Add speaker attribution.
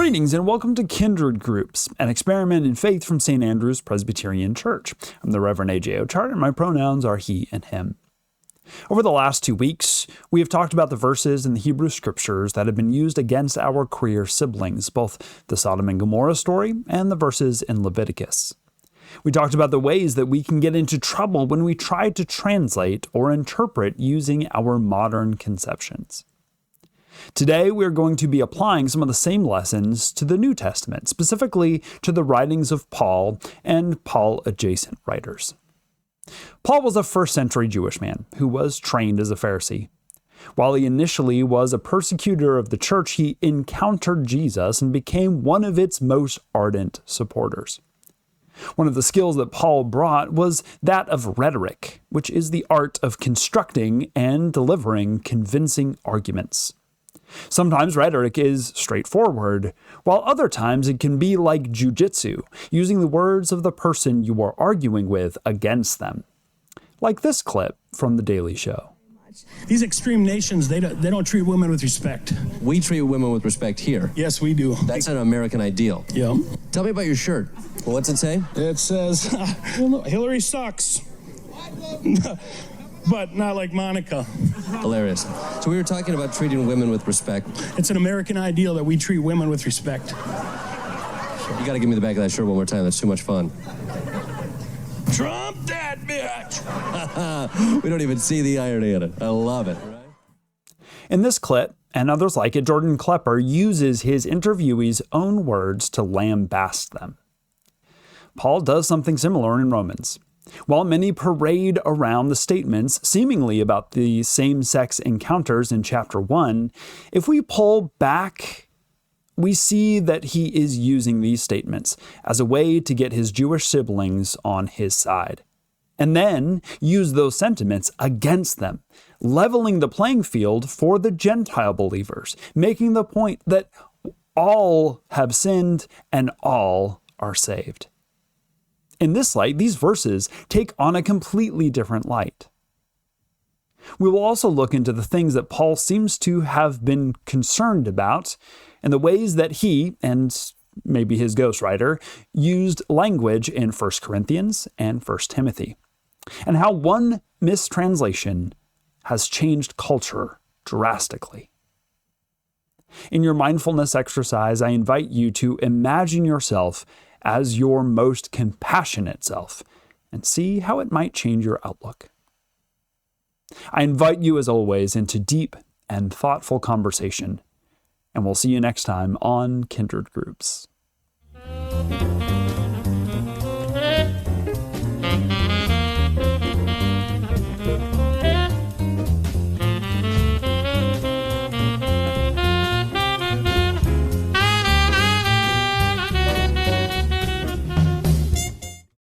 Speaker 1: Greetings and welcome to Kindred Groups, an experiment in faith from St. Andrew's Presbyterian Church. I'm the Reverend A.J. Ochart, and my pronouns are he and him. Over the last 2 weeks, we have talked about the verses in the Hebrew Scriptures that have been used against our queer siblings, both the Sodom and Gomorrah story and the verses in Leviticus. We talked about the ways that we can get into trouble when we try to translate or interpret using our modern conceptions. Today, we're going to be applying some of the same lessons to the New Testament, specifically to the writings of Paul and Paul-adjacent writers. Paul was a first-century Jewish man who was trained as a Pharisee. While he initially was a persecutor of the church, he encountered Jesus and became one of its most ardent supporters. One of the skills that Paul brought was that of rhetoric, which is the art of constructing and delivering convincing arguments. Sometimes rhetoric is straightforward, while other times it can be like jujitsu, using the words of the person you are arguing with against them. Like this clip from The Daily Show.
Speaker 2: These extreme nations, they don't treat women with respect.
Speaker 3: We treat women with respect here.
Speaker 2: Yes, we do.
Speaker 3: That's an American ideal.
Speaker 2: Yeah.
Speaker 3: Tell me about your shirt. What's it say?
Speaker 2: It says, Hillary sucks. But not like Monica.
Speaker 3: Hilarious. So we were talking about treating women with respect.
Speaker 2: It's an American ideal that we treat women with respect.
Speaker 3: You got to give me the back of that shirt one more time. That's too much fun.
Speaker 2: Trump that bitch!
Speaker 3: We don't even see the irony in it. I love it. Right?
Speaker 1: In this clip, and others like it, Jordan Klepper uses his interviewee's own words to lambaste them. Paul does something similar in Romans. While many parade around the statements seemingly about the same-sex encounters in chapter 1, if we pull back, we see that he is using these statements as a way to get his Jewish siblings on his side, and then use those sentiments against them, leveling the playing field for the Gentile believers, making the point that all have sinned and all are saved. In this light, these verses take on a completely different light. We will also look into the things that Paul seems to have been concerned about and the ways that he, and maybe his ghostwriter, used language in 1 Corinthians and 1 Timothy, and how one mistranslation has changed culture drastically. In your mindfulness exercise, I invite you to imagine yourself as your most compassionate self and see how it might change your outlook. I invite you, as always, into deep and thoughtful conversation, and we'll see you next time on Kindred Groups.